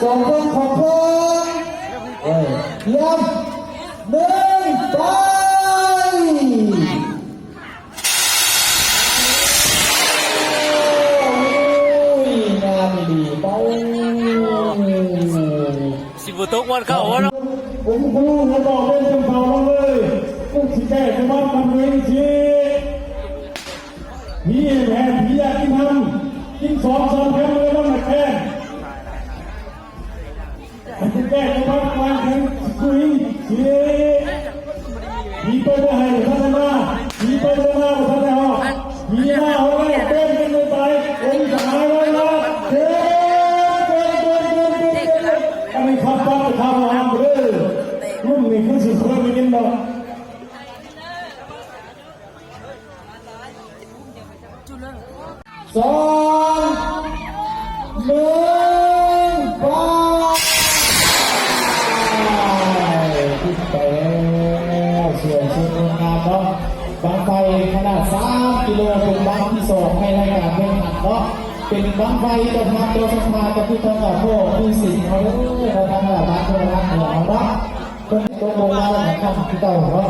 สองคนของคนเยี่ยมหนึ่งไปงานดีเป้าสิบุตกวันเข้าวะเนาะผมครูเขาบอกเล่นจนเผาเลยพวกที่แก่จะมาทำเองทีพี่แผนพี่อยากกินทำกินสองแค่เลยต้องมาแค่ที่แก่จะมาทำแข่งคุยทีพี่ไปได้ให้ท่านมาพี่ไปได้มาท่านได้หรอพี่มาเอาไว้เต้นกันเลยไปองค์สายไว้ละเต้นอันนี้ขับบ้านขับรถเลยรุ่นนี้คือสุดยอดจริงๆเลยสองหนึ่งไปที่แปดเสียงเสียงงานเนาะบางไฟขนาด3 กิโลเป็นบางที่2ให้รายการเป็นหันเนาะเป็นบางไฟตัวทางตัวสภากับที่ทางกับพวกที่สิ่งเขาเรื่อยๆทางแบบบ้านตัวรักเหนือเนาะเป็นตัวโบราณนะครับที่เก่าเนาะ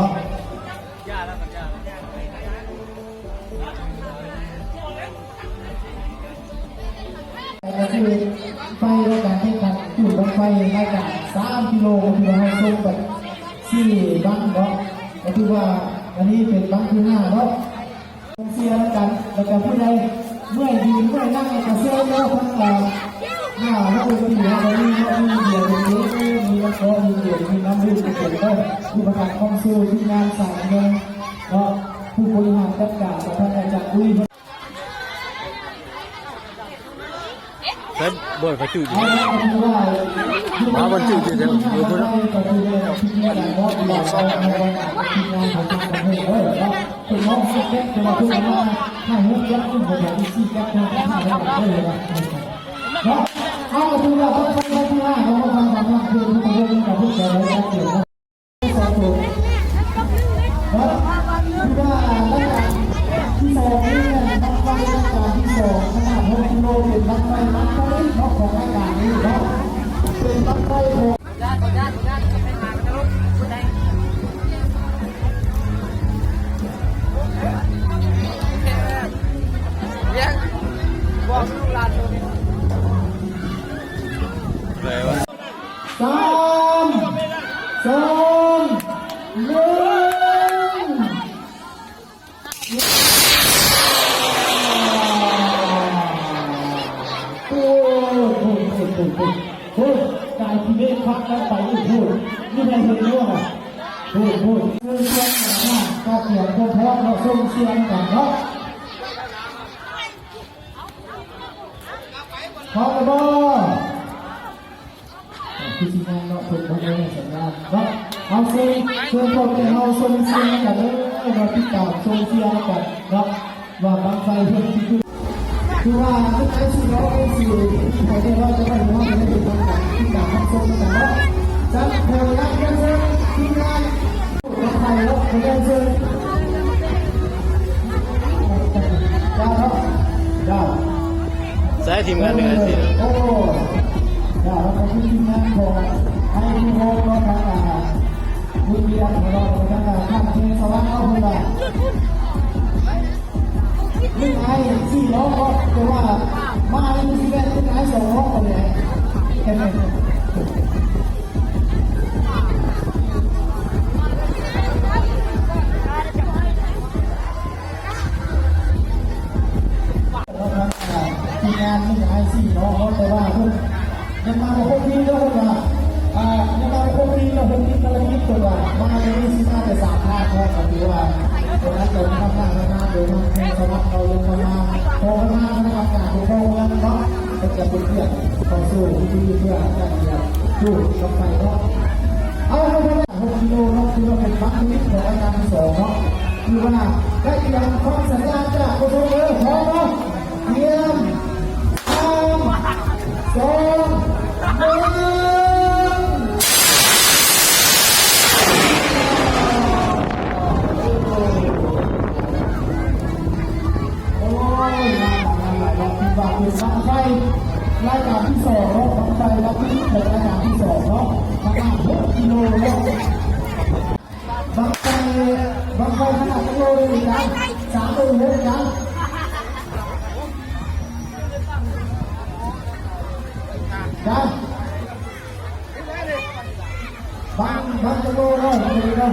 คือไฟรายการให้กันจุดลงไฟรายการ3 กิโลที่เราให้ส่งแบบ4 บังเนาะก็คือว่าอันนี้เป็นบังที่5เนาะเสียแล้วกันผู้ใดเมื่อยืนเมื่อนั่งก็เสียแล้วทั้งหน้าแล้วก็ที่เหลือมีเดียวมีแล้วก็มีเดียวมีน้ำดื่มเกิดได้ผู้ประกาศคอนซูที่งานสั่งเงินเนาะผู้บริหารจัดการกับท่านอาจารย์อุ้ยเฮ้ยบ่อยเขาจืดอยู่มาวันจืดอยู่เดี๋ยวอยู่คนละเอาไปดูเราต้องใช้ที่ห้าเราต้องทำการเพื่อที่จะเริ่มกับผู้ใหญ่และเกี่ยวกับสองตัวแล้วที่ว่าระดับที่2นี่นักไฟระดับที่2ขนาด6 กิโลเป็นนักไฟนอกของรายการนี้เนาะเป็นนักไฟของ3 2 1พูดการที่เด็กพักแล้วไปพูดนี่เป็นเรื่องว่าพูดเรื่องเสียงนะก็เกี่ยวกับเพราะเราส่งเสียงกันเนาะพอแล้วบ่ที่ทีมงานเนาะคนเขาไม่สัญญาณเนาะเอาเสียงเชิญพวกเราส่งเสียงกันเลยเราติดตามส่งเสียงกันเนาะว่าบางไฟเพื่อนที่คือว่าทุกท่านที่เราได้สื่อที่ใครได้ว่าจะไม่รู้ว่าจะได้ดูกันที่การทำส่งกันเนาะจัดเทวนาเชิญทีมงานนักไทยแล้วเชิญได้ใช้ทีมงานเหนือสิโอ้ได้แล้วก็ทีมงานของไอ้ที่โฮมเราทำงานคุณเบียร์ของเราทำงานข้ามเทสวรรค์เอาคนละนี่ไอ้4 ล้อก็จะว่ามาแล้วที่แรกที่ไอ้2 ล้อกันเลยแค่ไหนทีมงานไม่ใช่4 ล้อแต่ว่าพวกยังมาพวกนี้ก็ว่ายังมาพวกนี้เราพวกนี้ก็เลยคิดตัวมาในนี้สิมาแต่3 ภาคก็ถือว่าตอนนั้นเราทำงานมาโดยมันเป็นสมัครเราลงมาพอมานะครับการดูโครงเนาะก็จะเป็นเพื่อนต่อสู้ที่เพื่อการเดียวสู้กับไฟเนาะเอาไปเลย6 กิโลเนาะคือเราเป็นบัคนิดของรายการที่2เนาะคือว่าได้เตรียมความสัญญาจากโคโรเบอร์พร้อมเนาะเตรียม3 2 1ฝากเป็นบังไฟรายการที่2เนาะบังไฟรับที่ บางไฟขนาดกิโลเลยนะ3,600นะได้บางกิโลเลยนะ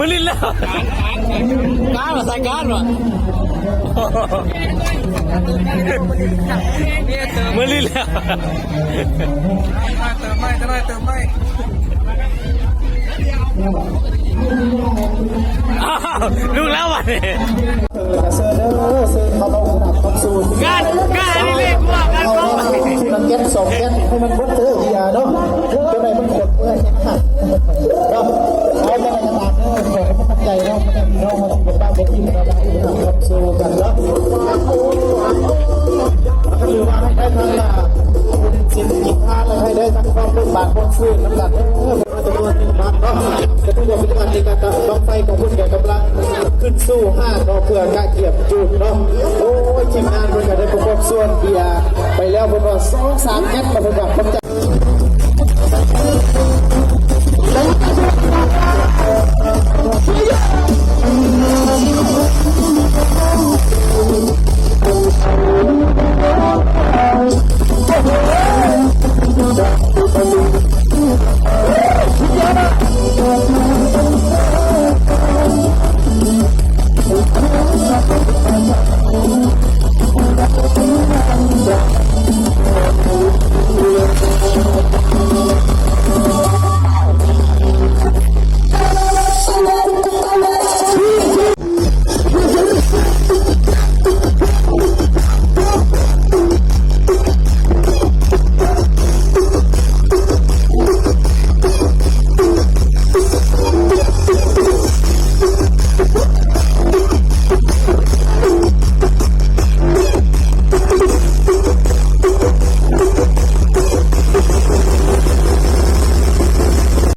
มือลิ้นแล้วการมาใส่การวะมือลิ้นแล้วเติมไม่ลูกแล้ววะเนี่ยงานนี่เล็กกว่างานเขามันแก๊ส2แก๊สให้มันบดเตอร์เบียร์เนาะก็ไหนมันกดเมื่อยเนาะเอาไปในกระดาษเนาะขอให้มันใจเนาะมันเนาะมันเป็นบ้านเด็กที่เราทำสู้กันเนาะก็คือว่าให้ได้ทั้งสิ่งกินทานและให้ได้ทั้งความรู้บาดคนฟื้นน้ำกันจำนวน1 บาทเนาะจะต้องบอกวิธีการในการบังไฟของคุณแก่กำลังขึ้นสู้5เนาะเพื่อการเกียบจุดเนาะโอ้ยทีมงานเพื่อนได้ประกอบส่วนเบียร์ไปแล้วเพื่อนว่า2-3 แก๊สมาประกอบผมจะ Hãy subscribe cho kênh Ghiền Mì Gõ để không bỏ lỡ